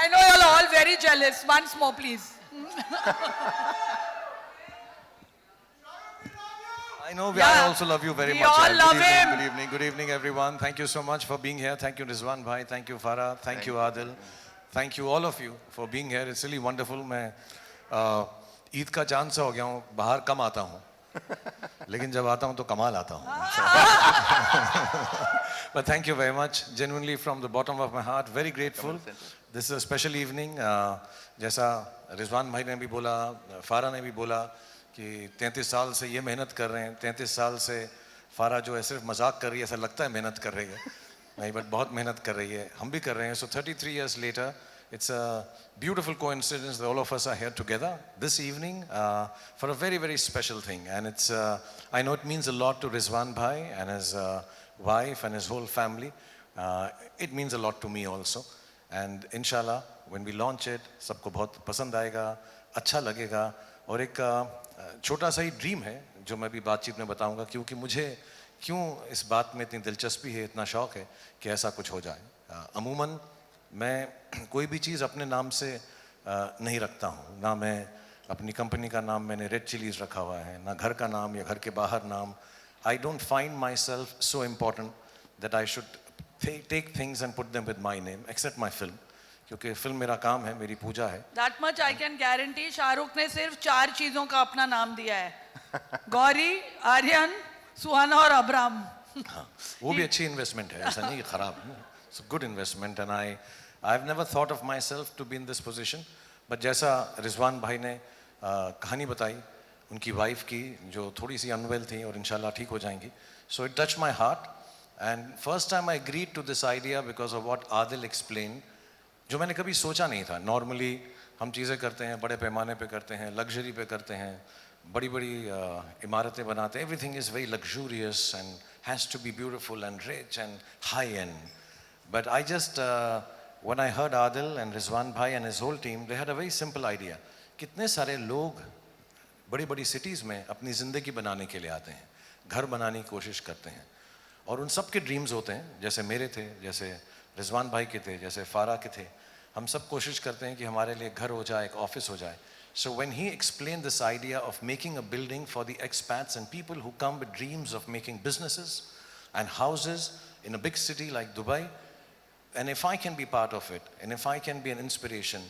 I know you're all very jealous. Once more, please. I know I also love you very we much. all love him. Good evening, everyone. Thank you so much for being here. Thank you, Rizwan bhai. Thank you, Farah. Thank you, Adil. Thank you, all of you, for being here. It's really wonderful. मैं ईद का चांद सा हो गया हूँ. बाहर कम आता हूँ, लेकिन जब आता हूँ तो कमाल आता हूँ. But thank you very much. Genuinely, from the bottom of my heart, very grateful. This is a special evening. जैसा रिजवान भाई ने भी बोला, फारा ने भी बोला कि 33 साल से ये मेहनत कर रहे हैं. 33 साल से फारा जो है सिर्फ मजाक कर रही है, ऐसा लगता है मेहनत कर रही है, नहीं, बट बहुत मेहनत कर रही है. हम भी कर रहे हैं. So 33 years later, it's a beautiful coincidence that all of us are here together this evening for a very, very special thing. And it's I know it means a lot to Rizwan bhai and his wife and his whole family. It means a lot to me also. And inshallah, when we launch it, सबको बहुत पसंद आएगा, अच्छा लगेगा. और एक छोटा सा ही ड्रीम है जो मैं भी बातचीत में बताऊंगा, क्योंकि मुझे क्यों इस बात में इतनी दिलचस्पी है, इतना शौक है कि ऐसा कुछ हो जाए. अमूमन मैं कोई भी चीज़ अपने नाम से नहीं रखता हूँ. ना मैं अपनी कंपनी का नाम मैंने रेड चिलीज रखा हुआ है, ना घर का नाम या घर के बाहर नाम. I don't find myself so important that I should take things and put them with my name, except my film, क्योंकि फिल्म मेरा काम है, मेरी पूजा है. That much I can guarantee. Shahrukh ने सिर्फ 4 चीजों का अपना नाम दिया है: गौरी, आर्यन, सुहाना और अब्राम. हाँ, वो भी अच्छी इन्वेस्टमेंट है, ऐसा नहीं खराब. It's a good investment and I've never thought of myself to be in this position. But जैसा रिजवान भाई ने कहानी बताई उनकी वाइफ की, जो थोड़ी सी अनवेल थी और इंशाल्लाह ठीक हो जाएंगी. So it touched my heart, and first time I agreed to this idea because of what Adil explained, जो मैंने कभी सोचा नहीं था. नॉर्मली हम चीज़ें करते हैं, बड़े पैमाने पे करते हैं, लग्जरी पे करते हैं, बड़ी बड़ी इमारतें बनाते हैं. Everything is very luxurious and has to be beautiful and rich and high end. But I just, when I heard Adil and Rizwan bhai and his whole team, they had a very simple idea. कितने सारे लोग बड़ी बड़ी cities में अपनी ज़िंदगी बनाने के लिए आते हैं, घर बनाने की कोशिश करते हैं, और उन सब के ड्रीम्स होते हैं. जैसे मेरे थे, जैसे रिजवान भाई के थे, जैसे फारा के थे. हम सब कोशिश करते हैं कि हमारे लिए घर हो जाए, एक ऑफिस हो जाए. So when he explained this idea of making a building for the expats and people who come with dreams of making businesses and houses in a big city like Dubai, and if I can be part of it, and if I can be an inspiration,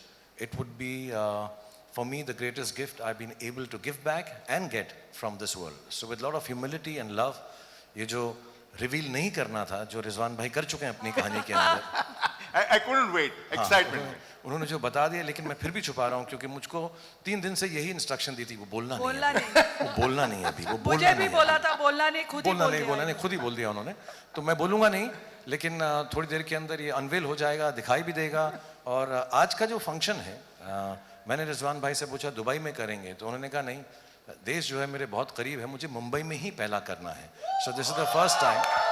it would be for me the greatest gift I've been able to give back and get from this world. So with a lot of humility and love, ये जो reveal नहीं करना था, जो रिजवान भाई कर चुके हैं अपनी कहानी के अंदर. I couldn't wait. Excitement. उन्होंने जो बता दिया, लेकिन मैं फिर भी छुपा रहा हूँ क्योंकि मुझको 3 दिन से यही इंस्ट्रक्शन दी थी, वो बोलना नहीं है. वो बोलना नहीं है अभी, वो बोलना मुझे भी नहीं बोला था बोलना नहीं, खुद ही बोलना नहीं, खुद ही बोल दिया उन्होंने. तो मैं बोलूँगा नहीं, लेकिन थोड़ी देर के अंदर ये अनवेल हो जाएगा, दिखाई भी देगा. और आज का जो फंक्शन है, मैंने रिजवान भाई से पूछा दुबई में करेंगे, तो उन्होंने कहा नहीं, देश जो है मेरे बहुत करीब है, मुझे मुंबई में ही पहला करना है. So this is the first time.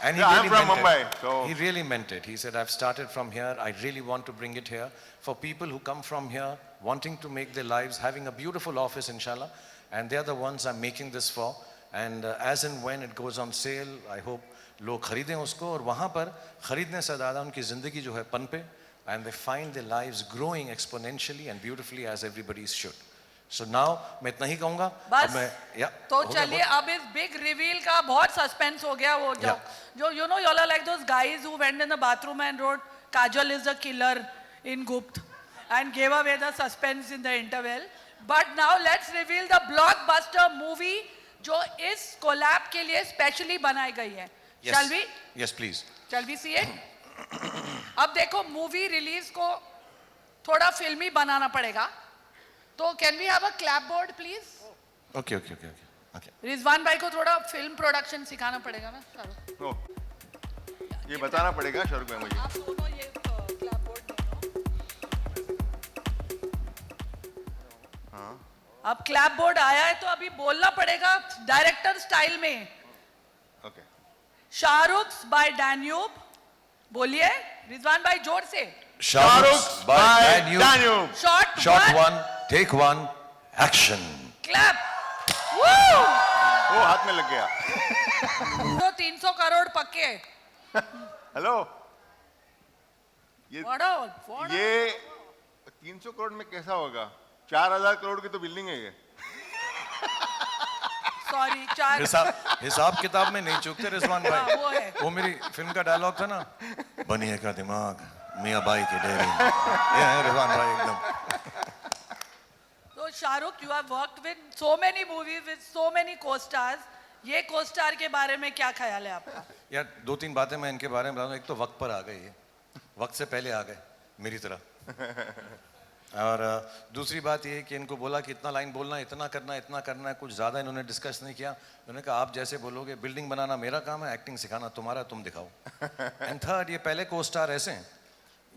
And he really meant Mumbai, it. so He really meant it. He said, I've started from here. I really want to bring it here for people who come from here, wanting to make their lives, having a beautiful office, inshallah. And they are the ones I'm making this for. And as and when it goes on sale, I hope लोग खरीदें उसको, और वहाँ पर खरीदने से ज़्यादा उनकी ज़िंदगी जो है पनपे, and they find their lives growing exponentially and beautifully as everybody's should. So now मैं इतना ही कहूँगा. बस तो हो चलिए, अब इस बिग रिवील का बहुत सस्पेंस हो गया. वो जो you know, you all are like those guys who went in the bathroom and wrote Kajol is the killer in Gupt and gave away the suspense in the interval. But now let's reveal the blockbuster movie जो इस collab के लिए specially बनाई गई है. Shall we? Yes, please. Shall we see it? अब देखो, movie release को थोड़ा फिल्मी बनाना पड़ेगा, तो can we have a clapboard please? Okay. Rizwan भाई को थोड़ा फिल्म प्रोडक्शन सिखाना पड़ेगा ना शाहरुख. ये बताना पड़ेगा शाहरुख भाई मुझे. आप दोनों ये क्लैप बोर्ड हाँ. अब क्लैप बोर्ड आया है तो अभी बोलना पड़ेगा डायरेक्टर स्टाइल में. Okay. Shahrukh by Danube. बोलिए रिजवान भाई जोर से. Shahrukh by Daniel. Shot one, take one, action. Clap. Woo! वो हाथ में लग गया. तो 300 करोड़ पक्के. हेलो. ये what ये 300 करोड़ में कैसा होगा? 4000 करोड़ की तो बिल्डिंग है ये। sorry, चार हिसाब किताब में नहीं चूकते रिजवान हाँ, भाई। वो है। वो मेरी फिल्म का डायलॉग था ना, बनिए का दिमाग मियाँ बाई की डेरी। ये है रिजवान भाई एकदम। So Shahrukh, you have worked with so many movies with so many co-stars. ये co-star के बारे में क्या ख्याल है आपका? यार दो तीन बातें मैं इनके बारे में बताऊं। एक तो वक्त पर आ गए, ये वक्त से पहले आ गए मेरी तरह। और दूसरी बात ये कि इनको बोला कि इतना लाइन बोलना, इतना करना है, कुछ ज़्यादा इन्होंने डिस्कस नहीं किया। उन्होंने कहा आप जैसे बोलोगे, बिल्डिंग बनाना मेरा काम है, एक्टिंग सिखाना तुम्हारा, तुम दिखाओ। एंड थर्ड, ये पहले को स्टार ऐसे हैं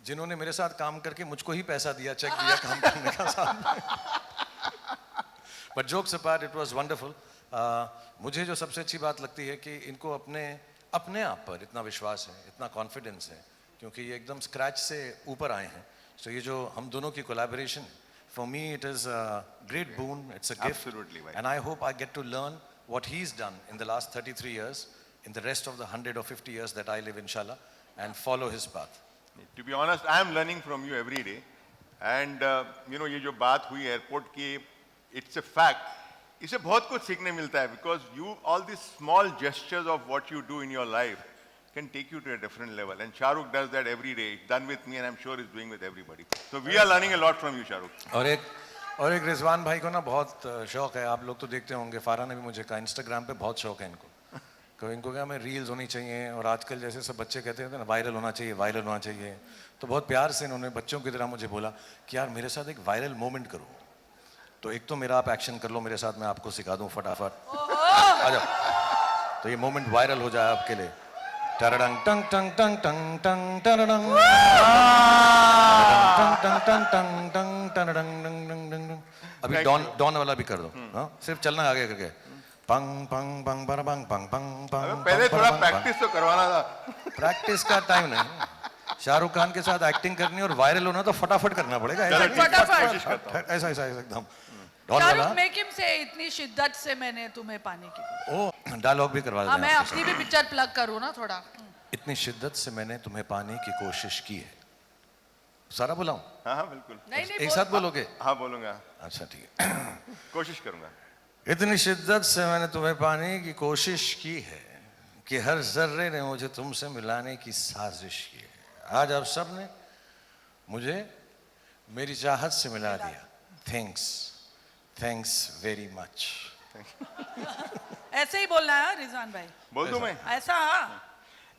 जिन्होंने मेरे साथ काम करके मुझको ही पैसा दिया, चेक दिया काम करने का साथ। But jokes apart, it was wonderful. मुझे जो सबसे अच्छी बात लगती है कि इनको अपने आप पर इतना विश्वास है, इतना कॉन्फिडेंस है, क्योंकि ये एकदम स्क्रैच से ऊपर आए हैं। सो ये जो हम दोनों की collaboration, for me it is a great boon, it's a gift, Absolutely, भाई। And I hope I get to learn what he's done in the last 33 years in the rest of the 100 or 50 years that I live, inshallah, and follow his path. To be honest, I am learning from you every day. And you know, ये जो बात हुई airport की, it's a fact. इससे बहुत कुछ सीखने मिलता है, because you all these small gestures of what you do in your life can take you to a different level. And Shahrukh does that every day. It's done with me, and I'm sure he's doing with everybody. So we are learning a lot from you, Shahrukh. और एक रिजवान भाई को ना बहुत शौक है, आप लोग तो देखते होंगे, फारा ने भी मुझे कहा इंस्टाग्राम पे बहुत शौक है इनको। तो इनको क्या, हमें रील्स होनी चाहिए, और आजकल जैसे सब बच्चे कहते हैं ना वायरल होना चाहिए। तो बहुत प्यार से इन्होंने बच्चों की तरह मुझे बोला कि यार मेरे साथ एक वायरल मोमेंट करो। तो एक तो मेरा आप एक्शन कर लो मेरे साथ, मैं आपको सिखा दूँ फटाफट, आ जाओ। तो ये मोमेंट वायरल हो जाए आपके लिए। टरडंग टंग टंग टंग टंग टंग टरडंग टंग टंग टंग टंग टंग टरडंग डंग डंग डंग डंग। अभी डॉन वाला भी कर दो, हाँ सिर्फ चलना है आगे करके। पंग पंग पंग पर पंग पंग पंग पंग। पहले थोड़ा प्रैक्टिस तो करवाना था। प्रैक्टिस का टाइम नहीं, शाहरुख खान के साथ एक्टिंग करनी और वायरल होना तो फटाफट करना पड़ेगा। फटाफट ऐसा एकदम डॉन वाला। शाहरुख मेक हिम से इतनी शिद्दत से मैंने तुम्हें पाने की। ओ डायलॉग भी करवा देते मैं हैं अपनी भी पिक्चर प्लग करूँ ना थोड़ा। इतनी शिद्दत से मैंने तुम्हें पाने की कोशिश की है। सारा बोलाऊं? हाँ बिल्कुल। नहीं एक साथ बोलोगे? हाँ बोलूंगा। अच्छा ठीक है। कोशिश करूंगा। इतनी शिद्दत से मैंने तुम्हें पाने की कोशिश की है कि हर जर्रे ने मुझे तुमसे मिलाने की साजिश की है। आज आप सब ने मुझे मेरी चाहत से मिला दिया। Thanks very much. ऐसे ही बोलना है रिजवान भाई। बोल दूं मैं? ऐसा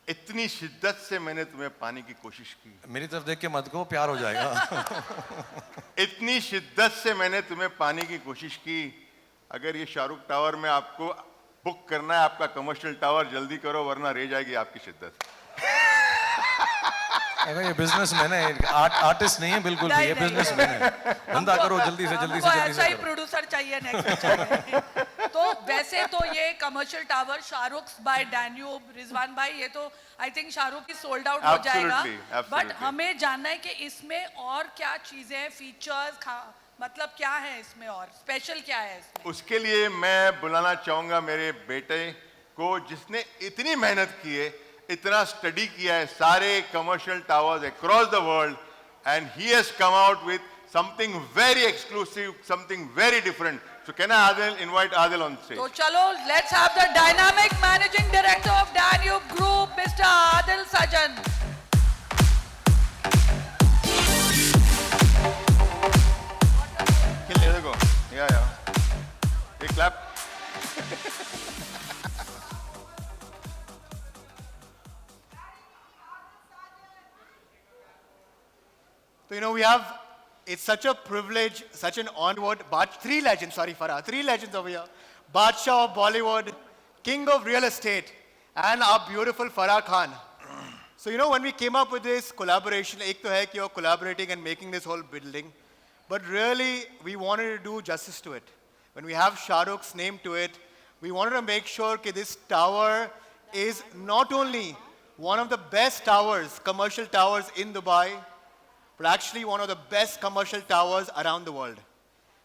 इतनी शिद्दत से मैंने तुम्हें पाने की कोशिश की। मेरी तरफ देख के मत को, प्यार हो जाएगा। इतनी शिद्दत से मैंने तुम्हें पाने की कोशिश की। अगर ये शाहरुख टावर में आपको बुक करना है, आपका कमर्शियल टावर, जल्दी करो वरना रह जाएगी आपकी शिद्दत। ये बिजनेसमैन है, आर्टिस्ट नहीं है बिल्कुल भी, ये बिजनेसमैन है। धंधा करो जल्दी से ऐसा ही प्रोड्यूसर चाहिए नेक्स्ट पिक्चर। तो वैसे तो ये commercial tower Shahrukh by Danube, Rizwan भाई, ये तो आई थिंक शाहरुख की सोल्ड आउट हो जाएगा। बट हमें जानना है कि इसमें और क्या चीजें हैं, फीचर्स, मतलब क्या है इसमें और स्पेशल क्या है इसमें? उसके लिए मैं बुलाना चाहूंगा मेरे बेटे को, जिसने इतनी मेहनत की है, इतना स्टडी किया है सारे commercial towers across the world, and he has come out with something very exclusive, something very different. So can I invite Adil on stage? तो चलो, let's have the dynamic managing director of Danube Group, Mr. Adil Sajan. Here you go. Yeah. Hey, clap. So, you know, we have, it's such a privilege, such an honor. Three legends over here. Badshah of Bollywood, king of real estate, and our beautiful Farah Khan. So, you know, when we came up with this collaboration, ek to hai ki you're collaborating and making this whole building, but really, we wanted to do justice to it. When we have Shah Rukh's name to it, we wanted to make sure that this tower is not only one of the best towers, commercial towers in Dubai, but actually one of the best commercial towers around the world.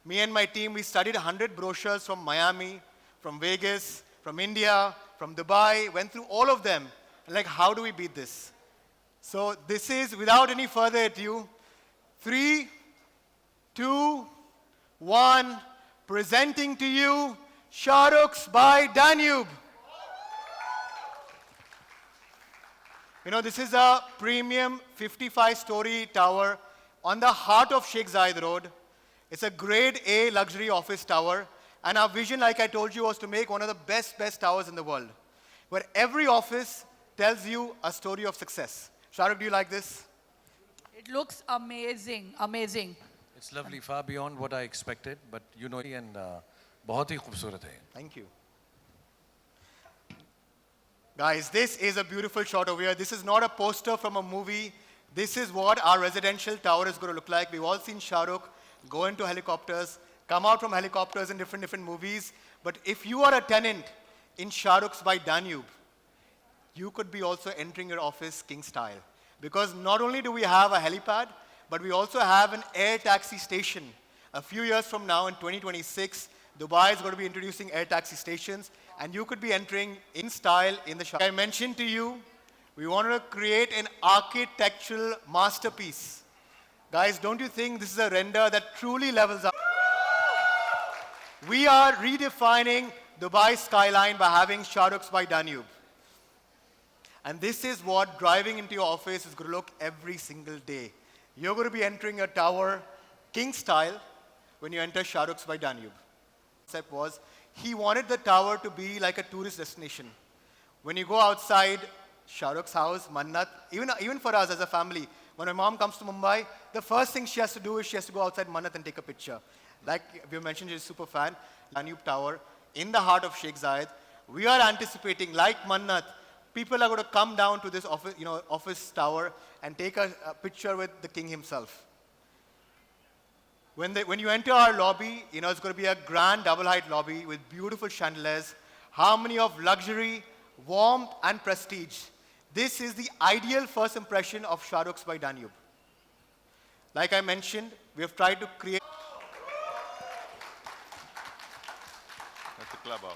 Me and my team, we studied 100 brochures from Miami, from Vegas, from India, from Dubai, went through all of them. And like, how do we beat this? So this is, without any further ado, 3, 2, 1, presenting to you Shahrukh by Danube. You know, this is a premium 55-story tower on the heart of Sheikh Zayed Road. It's a grade A luxury office tower. And our vision, like I told you, was to make one of the best towers in the world, where every office tells you a story of success. Shahrukh, do you like this? It looks amazing, amazing. It's lovely, far beyond what I expected, but you know, and बहुत ही खूबसूरत है. Thank you. Guys, this is a beautiful shot over here. This is not a poster from a movie. This is what our residential tower is going to look like. We've all seen Shahrukh go into helicopters, come out from helicopters in different movies. But if you are a tenant in Shahrukh's by Danube, you could be also entering your office king style. Because not only do we have a helipad, but we also have an air taxi station. A few years from now, in 2026, Dubai is going to be introducing air taxi stations, and you could be entering in style in the Shahrukh's. I mentioned to you, we wanted to create an architectural masterpiece. Guys, don't you think this is a render that truly levels up? We are redefining Dubai skyline by having Shahrukh's by Danube. And this is what driving into your office is going to look every single day. You're going to be entering a tower king style when you enter Shahrukh's by Danube. The concept was, he wanted the tower to be like a tourist destination. When you go outside Shahrukh's house, Mannat, even for us as a family, when my mom comes to Mumbai, the first thing she has to do is she has to go outside Mannat and take a picture. Like we mentioned, she's a super fan. Danube Tower, in the heart of Sheikh Zayed. We are anticipating, like Mannat, people are going to come down to this office tower and take a picture with the king himself. When you enter our lobby, it's going to be a grand double-height lobby with beautiful chandeliers, harmony of luxury, warmth, and prestige. This is the ideal first impression of Shahrukh's by Danube. Like I mentioned, we have tried to create... That's a clubhouse.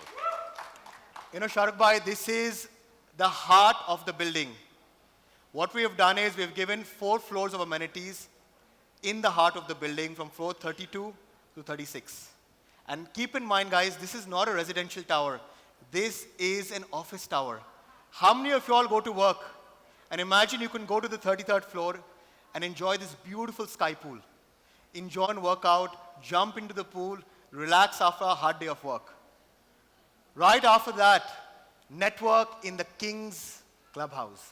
Shahrukh Bhai, this is the heart of the building. What we have done is we have given 4 floors of amenities in the heart of the building from floor 32 to 36. And keep in mind, guys, this is not a residential tower. This is an office tower. How many of you all go to work? And imagine you can go to the 33rd floor and enjoy this beautiful sky pool. Enjoy and work out, jump into the pool, relax after a hard day of work. Right after that, network in the King's Clubhouse.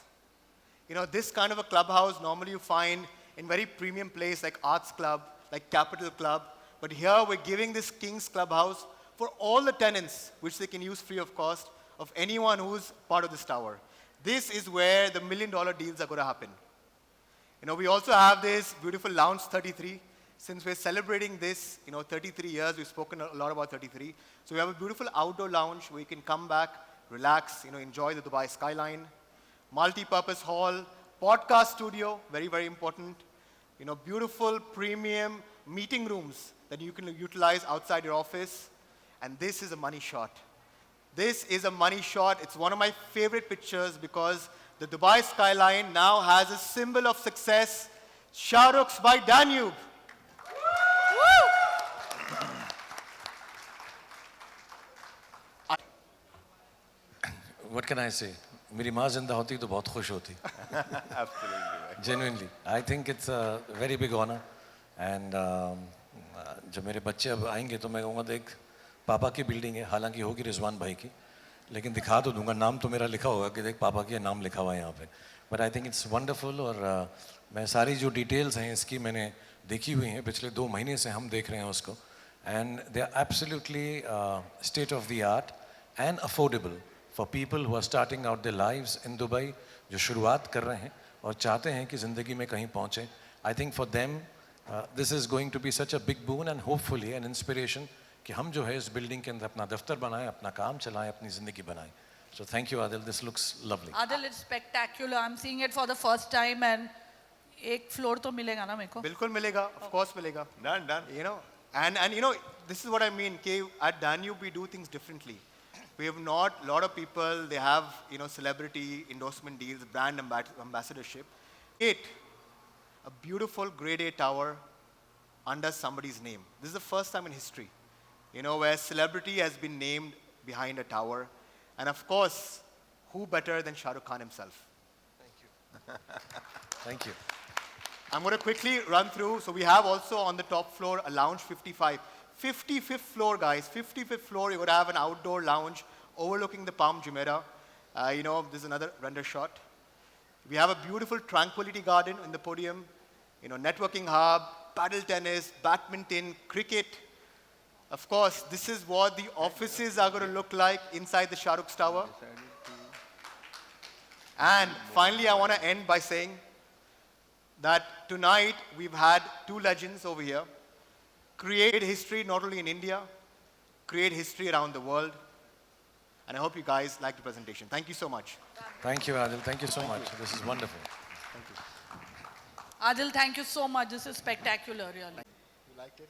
This kind of a clubhouse normally you find in very premium place like Arts Club, like Capital Club. But here we're giving this King's Clubhouse for all the tenants, which they can use free of cost, of anyone who's part of this tower. This is where the $1 million deals are going to happen. We also have this beautiful Lounge 33. Since we're celebrating this, 33 years, we've spoken a lot about 33. So we have a beautiful outdoor lounge where you can come back, relax, enjoy the Dubai skyline. Multi-purpose hall, podcast studio, very, very important. Beautiful premium meeting rooms that you can utilize outside your office. And this is a money shot. This is a money shot. It's one of my favorite pictures because the Dubai skyline now has a symbol of success, Shahrukh's by Danube. What can I say? मेरी माँ जिंदा होती तो बहुत खुश होती. Absolutely. Genuinely, I think it's a very big honor, and जब मेरे बच्चे अब आएंगे तो मैं कहूँगा देख पापा की बिल्डिंग है, हालांकि होगी रिजवान भाई की, लेकिन दिखा तो दूंगा, नाम तो मेरा लिखा होगा कि देख पापा की नाम लिखा हुआ है यहाँ पे. But I think it's wonderful, और मैं सारी जो डिटेल्स हैं इसकी मैंने देखी हुई हैं, पिछले 2 महीने से हम देख रहे हैं उसको, and they are absolutely state of the art and affordable for people who are starting out their lives in Dubai, जो शुरुआत कर रहे हैं और चाहते हैं कि ज़िंदगी में कहीं पहुँचें. I think for them this is going to be such a big boon and hopefully an inspiration कि हम जो है इस बिल्डिंग के अंदर अपना दफ्तर बनाएं, अपना काम चलाएं, अपनी ज़िंदगी बनाएं. So thank you, Adil. This looks lovely. Adil, it's spectacular. I'm seeing it for the first time, and एक floor तो मिलेगा ना मेरे को? बिल्कुल मिलेगा, of course मिलेगा. Done. And this is what I mean. At Danube we do things differently. We have not, a lot of people, they have, celebrity endorsement deals, brand ambassadorship. create a beautiful grade A tower under somebody's name. This is the first time in history, where celebrity has been named behind a tower. And of course, who better than Shah Rukh Khan himself? Thank you. I'm going to quickly run through. So we have also on the top floor a lounge 55. 55th floor, guys. 55th floor, you're going to have an outdoor lounge overlooking the Palm Jumeirah. This is another render shot. We have a beautiful tranquility garden in the podium. Networking hub, paddle tennis, badminton, cricket. Of course, this is what the offices are going to look like inside the Shah Rukh's tower. And finally, I want to end by saying that tonight we've had two legends over here create history not only in India, create history around the world. And I hope you guys liked the presentation. Thank you so much. Thank you, Adil. Thank you so much. This is wonderful. Adil, thank you so much. This is spectacular, really. You liked it?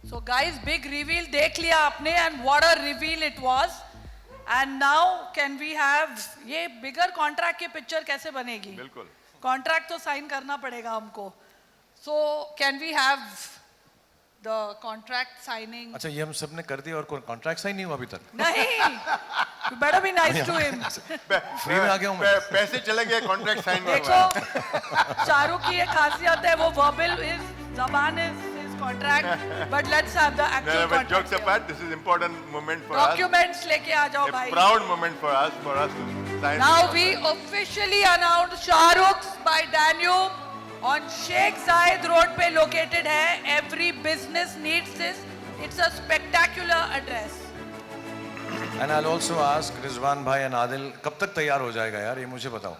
So guys, big reveal देख लिया आपने, and what a reveal it was. And now can we have ये bigger contract की picture कैसे बनेगी? बिल्कुल. Contract तो sign करना पड़ेगा हमको. So can we have the contract signing? अच्छा, ये हम सब ने कर दिया और कोई कॉन्ट्रैक्ट साइन नहीं हुआ अभी तक. नहीं. You better be nice to him. Free में आ गया हूँ मैं. पैसे चले गए, कॉन्ट्रैक्ट साइन नहीं देखो, हुआ. शाहरुख की एक खासियत है, वो verbal is जबान is contract, but let's have the actual No, but contract. jokes apart, this is important moment for us. Documents लेके आ जाओ A भाई. proud moment for us to sign. Now we officially announce Shahrukh's by Danube on Sheikh Zayed Road पे located है. Every business needs this. It's a spectacular address. And I'll also ask Rizwan bhai and Adil, कब तक तैयार हो जाएगा यार, ये मुझे बताओ.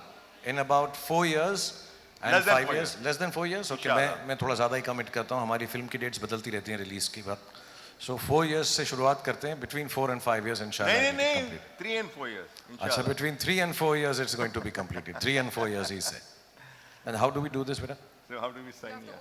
In about 4 years and Less than 5 4 years. Less than 4 years? Okay, मैं थोड़ा ज़्यादा ही कमिट करता हूँ. हमारी फिल्म की डेट्स बदलती रहती हैं रिलीज की बात. So 4 years से शुरुआत करते हैं. Between 4 and 5 years inshallah. नहीं, 3 and 4 years. अच्छा, inshallah. between 3 and 4 years it's going to be completed. 3 and 4 years he said. And how do we do this, beta? So how do we sign here?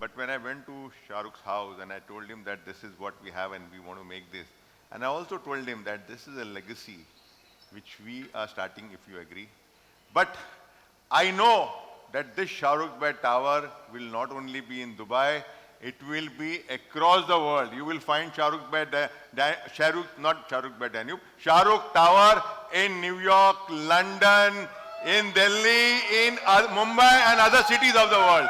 But when I went to Shah Rukh's house and I told him that this is what we have and we want to make this, and I also told him that this is a legacy which we are starting, if you agree. But I know that this Shah Rukh Bhai Tower will not only be in Dubai, it will be across the world. You will find Shah Rukh Bhai, not Shah Rukh Bhai Danube, Shah Rukh Tower in New York, London, in Delhi, in Mumbai and other cities of the world.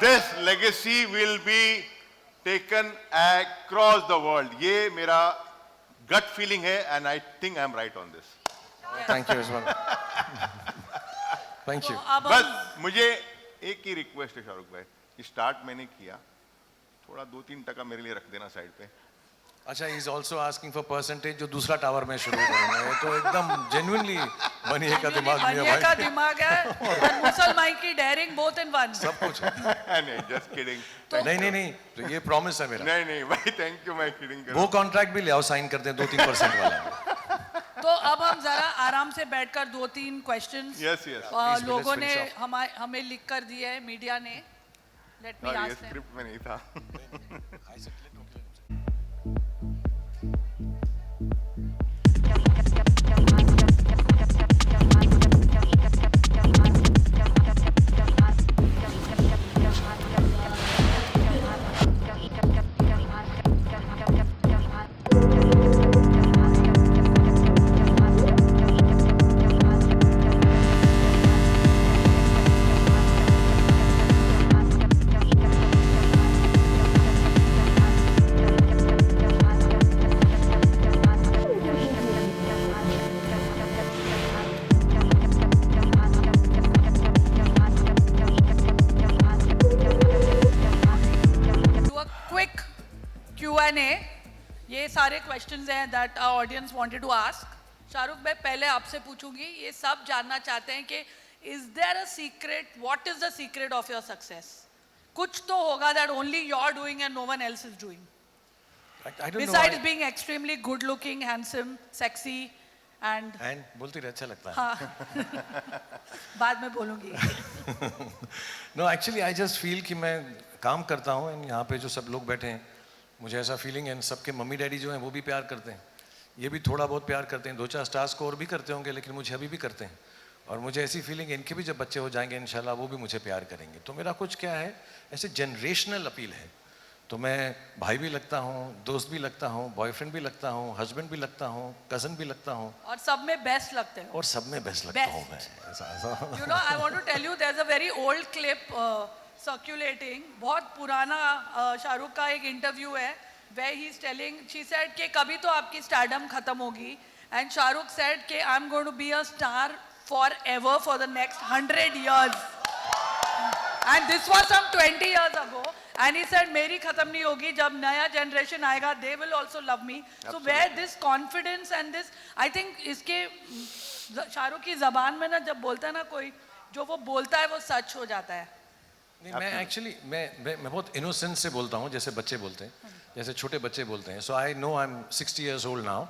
This legacy will be taken across the world. ये मेरा gut feeling है and I think I'm right on this. Thank you, Rizwan. Thank you. अब बस हम मुझे एक ही request है शाहरुख भाई, स्टार्ट मैंने किया, थोड़ा 2-3% मेरे लिए रख देना साइड पे. अच्छा, he is also asking for percentage जो दूसरा टावर में शुरू करूँगा. ये तो एकदम genuinely बनिए का दिमाग में बनिए का है भाई. दिमाग है और मुसलमान की daring both in one. सब कुछ. नहीं, just kidding. नहीं, तो ये promise है मेरा. नहीं भाई, thank you, मैं kidding कर रहा वो हूँ. contract भी ले आओ, sign कर दें 2-3% वाला. तो अब हम जरा आराम से बैठकर 2-3 questions Yes. Please, लोगों let's ने finish off. हमें लिख कर दिए है, मीडिया ने. Let me और ये ask them. स्क्रिप्ट में नहीं था. दुबई ने ये सारे क्वेश्चंस हैं that our audience wanted to ask. Shahrukh भाई पहले आपसे पूछूंगी, ये सब जानना चाहते हैं कि is there a secret, what is the secret of your success? कुछ तो होगा that only you are doing and no one else is doing. I don't know. Besides being extremely good looking, handsome, sexy and And बोलती रहे, अच्छा लगता है. हाँ बाद में बोलूंगी. No, actually I just feel कि मैं काम करता हूँ and यहाँ पे जो सब लोग बैठे हैं, मुझे ऐसा फीलिंग है सबके मम्मी डैडी जो हैं वो भी प्यार करते हैं, ये भी थोड़ा बहुत प्यार करते हैं, 2-4 स्टार्स को और भी करते होंगे लेकिन मुझे अभी भी करते हैं. और मुझे ऐसी फीलिंग है इनके भी जब बच्चे हो जाएंगे इंशाल्लाह वो भी मुझे प्यार करेंगे. तो मेरा कुछ क्या है, ऐसे जनरेशनल अपील है. तो मैं भाई भी लगता हूँ, दोस्त भी लगता हूँ, बॉयफ्रेंड भी लगता हूँ, हस्बैंड भी लगता हूँ, कज़न भी लगता हूँ, और सब में बेस्ट लगते हो. और सब में बेस्ट लगता हूँ मैं. ऐसा You know, I want to tell you there's a very old clip circulating. बहुत पुराना शाहरुख का एक इंटरव्यू है where he's telling, she said कि कभी तो आपकी स्टारडम खत्म होगी, and शाहरुख said कि I'm going to be a star forever for the next 100 years. And this was some 20 years ago. And he said मेरी खत्म नहीं होगी, जब नया जनरेशन आएगा they will also love me. So where this confidence and this, I think इसके शाहरुख की जबान में ना जब बोलता है ना कोई, जो वो बोलता है वो सच हो जाता है. नहीं, मैं एक्चुअली मैं बहुत इनोसेंस से बोलता हूँ, जैसे बच्चे बोलते हैं, जैसे छोटे बच्चे बोलते हैं. So I know I am 60 years old now,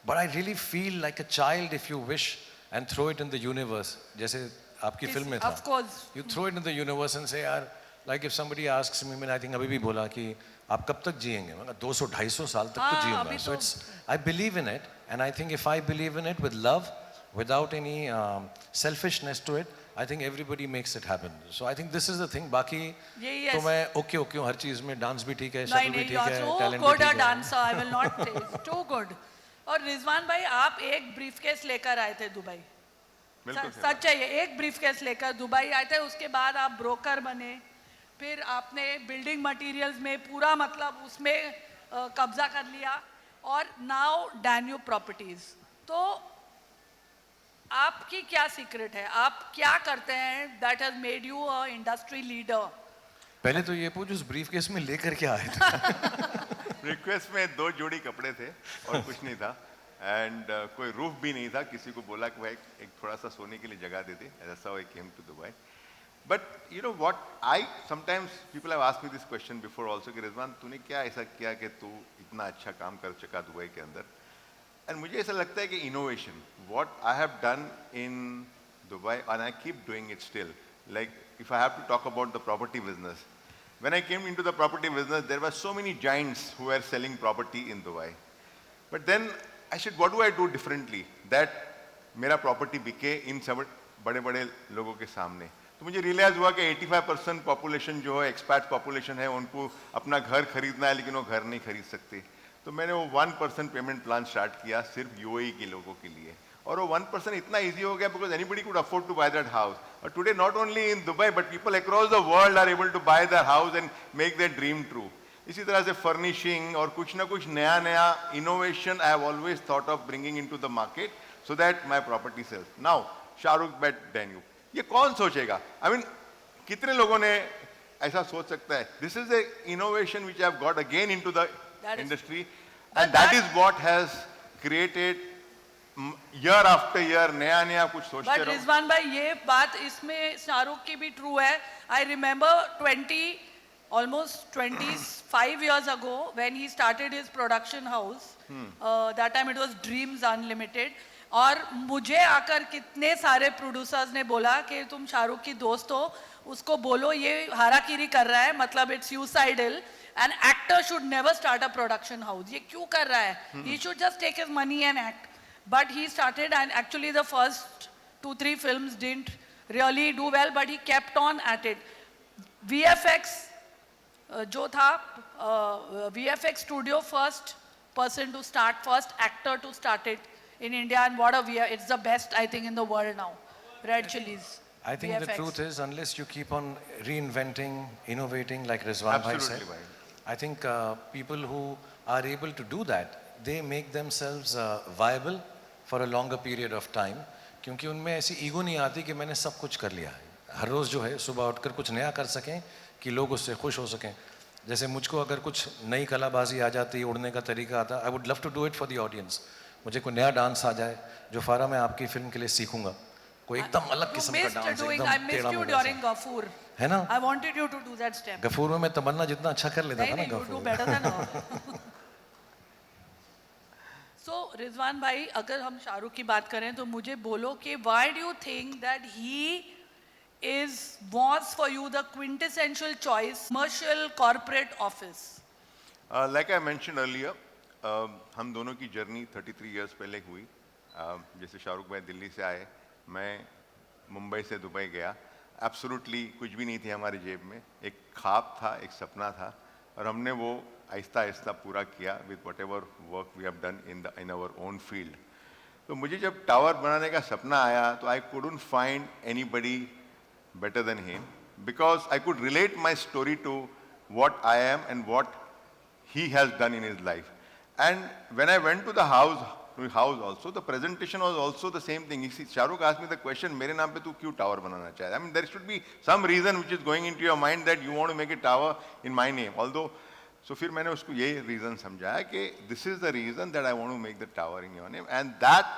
but I really feel like a child if you wish and throw it in the universe. जैसे आपकी फिल्म में था. Of course. You throw it in the universe and say यार, like if somebody asks me, मैंने I think अभी भी बोला कि आप कब तक जिएंगे, मैं 200-250 साल तक तो जीऊंगा. अभी So तो- it's, I believe in it, and I think if I believe in it with love, without any selfishness to it, I think everybody makes it happen. So I think this is the thing. बाकी यही तो है. मैं okay okay हूँ हर चीज में. Dance भी ठीक है, नहीं शक्ल भी नहीं, ठीक you are है, so टैलेंट भी good a ठीक है. dancer. I will not say it's too good. और रिजवान भाई आप एक ब्रीफकेस लेकर आए थे दुबई. बिल्कुल सच है ये, एक ब्रीफकेस लेकर दुबई आए थे, उसके बाद आप ब्रोकर बने, फिर आपने बिल्डिंग मटेरियल्स में पूरा मतलब उसमें कब्जा कर लिया, और नाउ डैन्यूब प्रॉपर्टीज. तो आपकी क्या सीक्रेट है, आप क्या करते हैं that has made you a industry leader? पहले तो ये पूछ, उस ब्रीफकेस में लेकर क्या आए थे? रिक्वेस्ट में 2 जोड़ी कपड़े थे और कुछ नहीं था. एंड कोई रूफ भी नहीं था. किसी को बोला कि भाई एक थोड़ा सा सोने के लिए जगह दे दे. ऐसा I came to Dubai. But you know what, I sometimes people have asked me this question before also कि रिजवान तूने क्या ऐसा किया कि तू इतना अच्छा काम कर चुका दुबई के अंदर. एंड मुझे ऐसा लगता है कि innovation, what I have done in Dubai and I keep doing it still. Like if I have to talk about the property business, when I came into the property business, there were so many giants who were selling property in Dubai. But then I said, what do I do differently that मेरा property बिके इन सब बड़े-बड़े लोगों के सामने. तो मुझे realise हुआ कि 85% पॉपुलेशन जो है एक्सपैट पॉपुलेशन है, उनको अपना घर खरीदना है लेकिन वो घर नहीं खरीद सकते. तो मैंने वो 1% पेमेंट प्लान स्टार्ट किया सिर्फ यूएई के लोगों के लिए. और वो 1% इतना इजी हो गया because anybody could afford to buy that house. और today not only in Dubai but people across the world are able to buy that house and make their dream true. इसी तरह से फर्निशिंग और कुछ ना कुछ नया नया innovation I have always thought of bringing into the market so that my property sells. Now Shahrukh by Danube, ये कौन सोचेगा? आई मीन कितने लोगों ने ऐसा सोच सकता है? This is the innovation which I have got again into the That is- industry But and that that- is what has created year after year नया नया कुछ सोचते बट रहो. रिजवान भाई ये बात इसमें शाहरुख की भी ट्रू है. I remember almost 25 years ago when he started his production house. That time it was Dreams Unlimited. और मुझे आकर कितने सारे प्रोड्यूसर्स ने बोला कि तुम शाहरुख की दोस्त हो, उसको बोलो ये हाराकीरी कर रहा है, मतलब it's suicidal. An actor should never start a production house. ये क्यों कर रहा है? He should just take his money and act. But he started, and actually the first 2-3 films didn't really do well, but he kept on at it. VFX जो था, VFX studio first person to start, first actor to start it in India, and what a it's the best I think in the world now. Red Chillies. I think the VFX. truth is, unless you keep on reinventing, innovating, like Rizwan bhai said, Absolutely, bhai. I think people who are able to do that, they make themselves viable for a longer period of time. क्योंकि उनमें ऐसी ego नहीं आती कि मैंने सब कुछ कर लिया है. हर रोज़ जो है सुबह उठकर कुछ नया कर सकें कि लोग उससे खुश हो सकें. जैसे मुझको अगर कुछ नई कलाबाजी आ जाती, उड़ने का तरीका आता, I would love to do it for the audience. मुझे कोई नया डांस आ जाए जो फारा मैं आपकी फिल्म के लिए सीखूंगा, कोई एकदम अलग किस्म का डांस, I एकदम missed टेढ़ा you मेढ़ा during सा। Gafoor. है ना? I wanted you to do that step. Ghafoor में मैं तमन्ना जितना अच्छा कर लेता था ना नहीं, you do Ghafoor better than her. So Rizwan भाई, अगर हम शाहरुख की बात करें तो मुझे बोलो कि why do you think that he was for you the quintessential choice commercial corporate office? Like I mentioned earlier, हम दोनों की जर्नी 33 years पहले हुई। जैसे शाहरुख भाई दिल्ली से आए, मैं मुंबई से दुबई गया। एब्सोल्युटली कुछ भी नहीं थे हमारी जेब में, एक ख्वाब था, एक सपना था, और हमने वो आहिस्ता आहिस्ता पूरा किया with whatever work we have done in our own field. तो मुझे जब टावर बनाने का सपना आया तो I couldn't find anybody better than him, because I could relate my story to what I am and what he has done in his life. And when I went to the house also, the presentation was also the same thing. You see, Shahrukh asked me the question, मेरे नाम पे तू क्यों tower बनाना चाहे? I mean, there should be some reason which is going into your mind that you want to make a tower in my name. Although, so फिर मैंने उसको ये reason समझाया कि this is the reason that I want to make the tower in your name, and that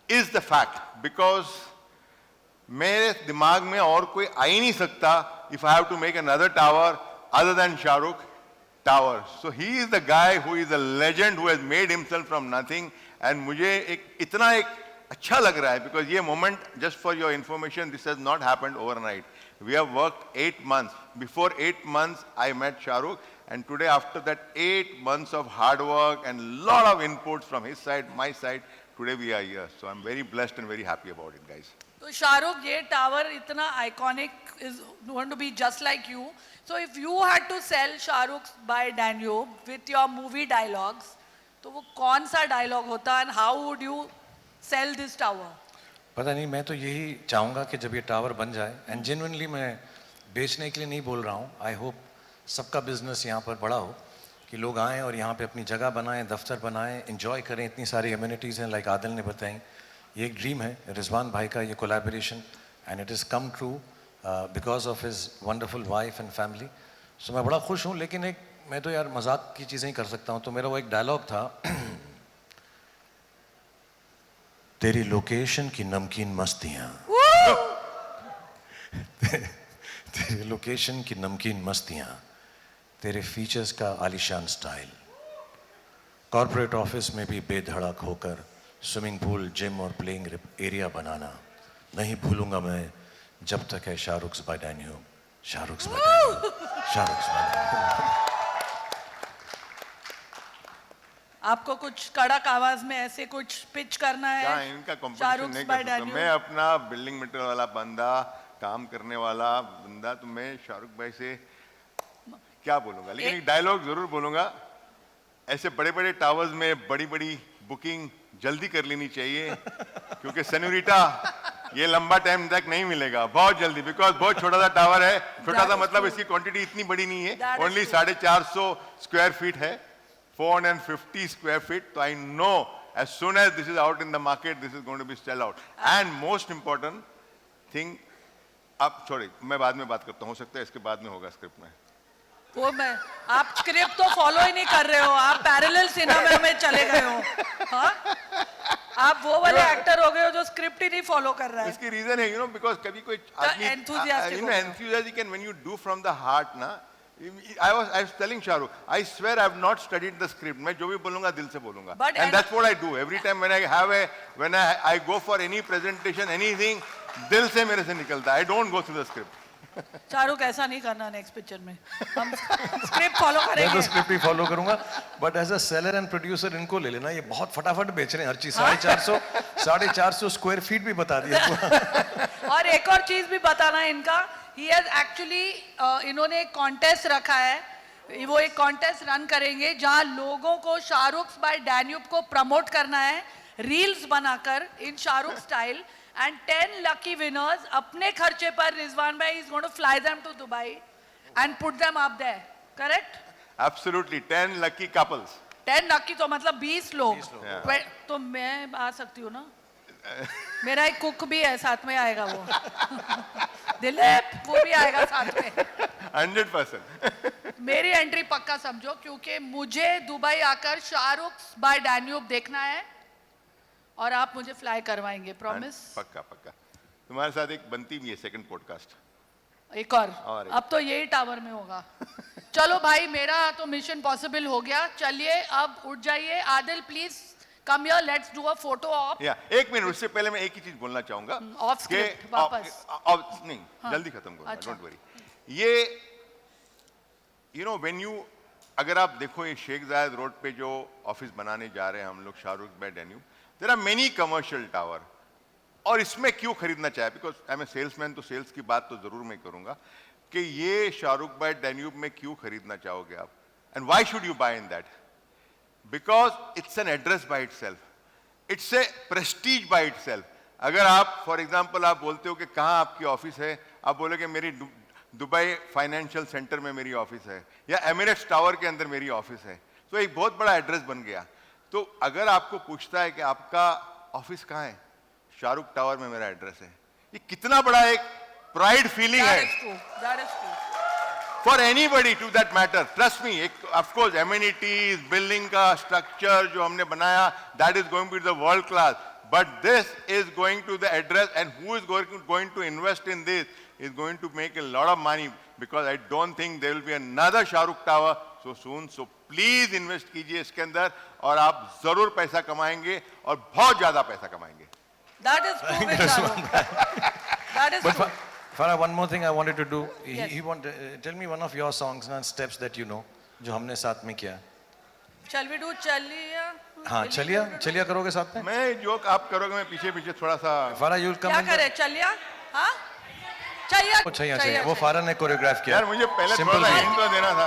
is the fact, because मेरे दिमाग में और कोई आ ही नहीं सकता if I have to make another tower other than Shahrukh tower. So he is the guy who is a legend who has made himself from nothing, and मुझे इतना अच्छा लग रहा है because ये moment, just for your information, this has not happened overnight. We have worked 8 months. Before 8 months I met Shahrukh, and today after that 8 months of hard work and lot of inputs from his side, my side, today we are here. So I'm very blessed and very happy about it, guys. तो शाहरुख, ये tower इतना iconic is going to be just like you. So if you had to sell Shahrukh by Danube with your movie dialogues, तो वो कौन सा dialogue होता and how would you sell this tower? पता नहीं, मैं तो यही चाहूँगा कि जब ये टावर बन जाए, एंड जेन्युइनली मैं बेचने के लिए नहीं बोल रहा हूँ, आई होप सबका बिजनेस यहाँ पर बड़ा हो, कि लोग आएँ और यहाँ पे अपनी जगह बनाएं, दफ्तर बनाएं, एंजॉय करें। इतनी सारी एम्यूनिटीज़ हैं, लाइक आदिल ने बताई। ये एक ड्रीम है रिजवान भाई का, ये collaboration, and it is come true because of his wonderful wife and family. So मैं बड़ा खुश हूँ, लेकिन एक मैं तो यार मजाक की चीज़ें ही कर सकता हूँ। तो मेरा वो एक डायलॉग था, तेरी लोकेशन की नमकीन मस्तियाँ, तेरी लोकेशन की नमकीन मस्तियाँ, तेरे फीचर्स का आलीशान स्टाइल, कॉर्पोरेट ऑफिस में भी बेधड़क होकर स्विमिंग पूल, जिम और प्लेइंग एरिया बनाना नहीं भूलूंगा मैं जब तक है Shahrukh by Danube, Shahrukh by Danube, Shahrukh by Danube. आपको कुछ कड़क आवाज में ऐसे कुछ पिच करना है? क्या इनका कंपटीशन नहीं कर सकता? मैं अपना बिल्डिंग मटेरियल वाला बंदा, काम करने वाला बंदा, तो मैं शाहरुख भाई से क्या बोलूंगा, लेकिन एक डायलॉग जरूर बोलूंगा। ऐसे बड़े बड़े टावर्स में बड़ी बड़ी बुकिंग जल्दी कर लेनी चाहिए, क्योंकि सेन्योरिटा ये लंबा टाइम तक नहीं मिलेगा, बहुत जल्दी, बिकॉज बहुत छोटा सा टावर है। छोटा सा मतलब इसकी क्वांटिटी इतनी बड़ी नहीं है, ओनली 450 स्क्वायर फीट है, 450 square feet. So I know as soon as this is out in the market, this is going to be sell out. And most important thing, अब sorry, मैं बाद में बात करता हूँ, हो सकता है इसके बाद में होगा स्क्रिप्ट में। वो मैं, आप स्क्रिप्ट तो फॉलो ही नहीं कर रहे हो, आप पैरेलल सिनेमा में चले गए हो। हाँ? आप वो वाले एक्टर हो गए हो जो स्क्रिप्ट ही नहीं फॉलो कर रहा है। इसकी रीजन है, because कभी कोई आदमी, enthusiastic, and when you do from the heart ना, I was telling Shahrukh, I swear I have not studied the script. मैं जो भी बोलूँगा दिल से बोलूँगा. And that's what I do. Every time when I go for any presentation, anything, दिल से मेरे से निकलता है. I don't go through the script. Shahrukh, ऐसा नहीं करना नेक्स्ट पिक्चर में, हम स्क्रिप्ट फॉलो करेंगे। मैं तो स्क्रिप्ट ही फॉलो करूंगा, but as a seller and producer इनको ले लेना, ये बहुत फटाफट बेच रहे हैं हर चीज। 450 स्क्वायर फीट भी बता दिया। और एक और चीज भी बताना है इनका, he has actually इन्होंने एक कॉन्टेस्ट रखा है, वो एक कॉन्टेस्ट रन करेंगे जहां लोगों को शाहरुख बाय डैन्यूब को प्रमोट करना है, रील्स बनाकर इन Shahrukh style, and 10 lucky winners अपने खर्चे पर रिजवान भाई is going to fly them to Dubai and put them up there, correct? Absolutely, 10 lucky couples. 10 lucky तो मतलब 20 लोग। Yeah. तो मैं आ सकती हूँ ना? मेरा एक कुक भी है, साथ में आएगा वो। दिलीप, वो भी आएगा साथ में। 100%. मेरी एंट्री पक्का समझो क्योंकि मुझे दुबई आकर शाहरुख बाय डैन्यूब देखना है और आप मुझे फ्लाई करवाएंगे, प्रॉमिस? पक्का पक्का। तुम्हारे साथ एक बनती भी है सेकंड पॉडकास्ट। एक और और एक। अब तो यही टावर में होगा। चलो भाई, मेरा तो मिशन पॉसिबल हो गया। चलिए अब उठ जाइए। Adil please come here, let's do a photo op. या एक मिनट, उससे पहले मैं एक ही चीज बोलना चाहूंगा ऑफ स्क्रिप्ट वापस। नहीं, जल्दी खत्म करो, अच्छा। Don't worry. ये व्हेन यू, अगर आप देखो ये शेख जायद रोड पे जो ऑफिस बनाने जा रहे हैं हम लोग, Shahrukh by Danube, there are many commercial tower. और इसमें क्यों खरीदना चाहे, because I am a salesman, तो सेल्स की बात तो जरूर मैं करूंगा कि ये शाहरुख बाय डैन्यूब में क्यों खरीदना चाहोगे आप, and why should you buy in that? Because it's an address by itself, it's a prestige by itself. अगर आप फॉर एग्जांपल आप बोलते हो कि कहाँ आपकी ऑफिस है, आप बोलोगे मेरी दुबई फाइनेंशियल सेंटर में मेरी ऑफिस है, या एमिरेट्स टावर के अंदर मेरी ऑफिस है, तो एक बहुत बड़ा एड्रेस बन गया। तो अगर आपको पूछता है कि आपका ऑफिस कहाँ है, शाहरुख टावर में मेरा एड्रेस है, ये कितना बड़ा एक प्राइड फीलिंग है That is true. For anybody to that matter. Trust me, एक ऑफकोर्स एमिनिटीज, बिल्डिंग का स्ट्रक्चर जो हमने बनाया, that is going to the world class, but this is going to the address, and who is going to invest in this is going to make a lot of money, because I don't think there will be another Shahrukh Tower so soon. So please invest कीजिए इसके अंदर और आप जरूर पैसा कमाएंगे और बहुत ज्यादा पैसा कमाएंगे। That is true with Shahrukh. That is But true. Farah, one more thing I wanted to do. Yes. Tell me one of your songs and steps that you know, जो हमने साथ में किया। Shall we do चलिए? हाँ, चलिया करोगे साथ में? मैं जो आप करोगे मैं पीछे पीछे थोड़ा सा। Farah, you'll come क्या in. करे? चलिया? हाँ? चाहिए। वो फारा ने कोरियोग्राफ किया। यार मुझे पहले Simple थोड़ा सा beat. hint तो देना था।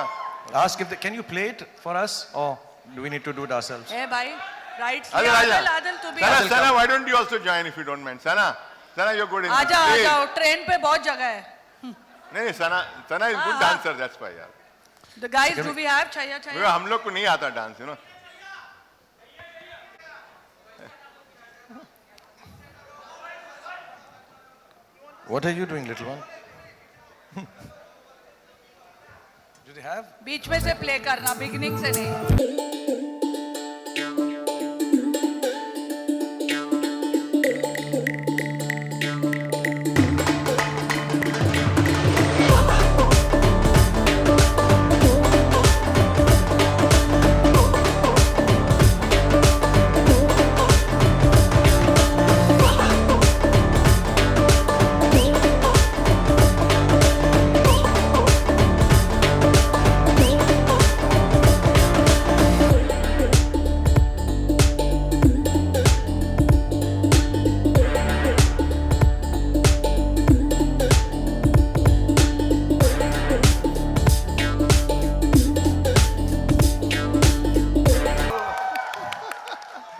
Ask if can you play it for us, or do we need to do it ourselves? ए भाई, right? आदिल, तू भी Sana, Sana, why don't you also join if you don't mind? Sana, you're good in आ Please. जाओ, train पे बहुत जगह है। नहीं, Sana is good dancer, that's why यार। The guys, do we have चाहिए? हम लोग को नहीं आता dance, you know। What are you doing, little one? Do they have? बीच में से प्ले करना, बिगिनिंग से नहीं।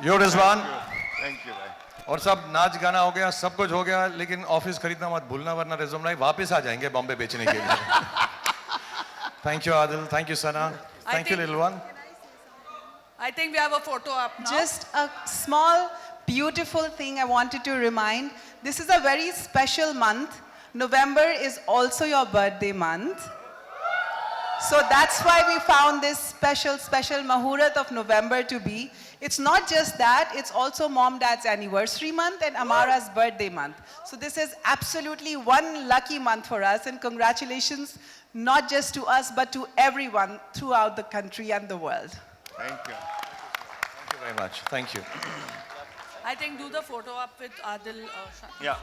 यो रिजवान। थैंक यू भाई। और सब नाच गाना हो गया, सब कुछ हो गया, लेकिन ऑफिस खरीदना मत भूलना, वरना रिज्यूम नहीं वापस आ जाएंगे बॉम्बे बेचने के लिए। Thank you Adil, thank you Sana, thank you little one. I think we have a photo up now. Just a small, beautiful thing I wanted to remind. This is a very special month. November is also your birthday month. So that's why we found this special Mahurat of November to be. It's not just that, it's also Mom Dad's anniversary month and Amara's birthday month. So this is absolutely one lucky month for us, and congratulations not just to us but to everyone throughout the country and the world. Thank you. Thank you very much. Thank you. I think do the photo up with Adil. Yeah.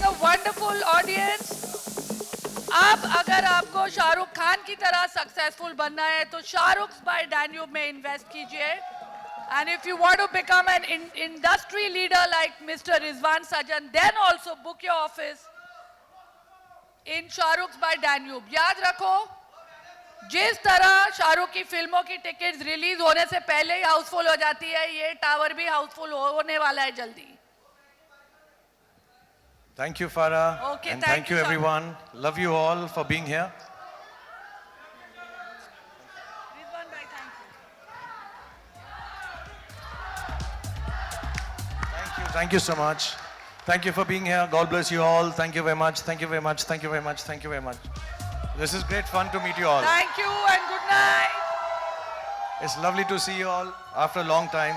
a wonderful audience. अब अगर आपको शाहरुख खान की तरह successful बनना है तो Shahrukh by Danube में invest कीजिए. And if you want to become an industry leader like Mr. Rizwan Sajan, then also book your office in Shahrukh by Danube. याद रखो, जिस तरह शाहरुख की फिल्मों की टिकट्स रिलीज होने से पहले ही हाउसफुल हो जाती है, ये टावर भी हाउसफुल होने वाला है जल्दी. Thank you, Farah. Okay, and thank thank you, you, sir. everyone. Love you all for being here. Rizwan bhai, thank you. Thank you. Thank you so much. Thank you for being here. God bless you all. Thank you very much. Thank you very much. Thank you very much. Thank you very much. This is great fun to meet you all. Thank you and good night. It's lovely to see you all after a long time.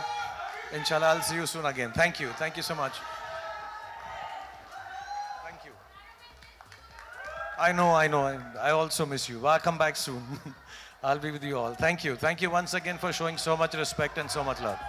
Inshallah, I'll see you soon again. Thank you. Thank you so much. Thank you. I know. I also miss you. I'll come back soon. I'll be with you all. Thank you. Thank you once again for showing so much respect and so much love.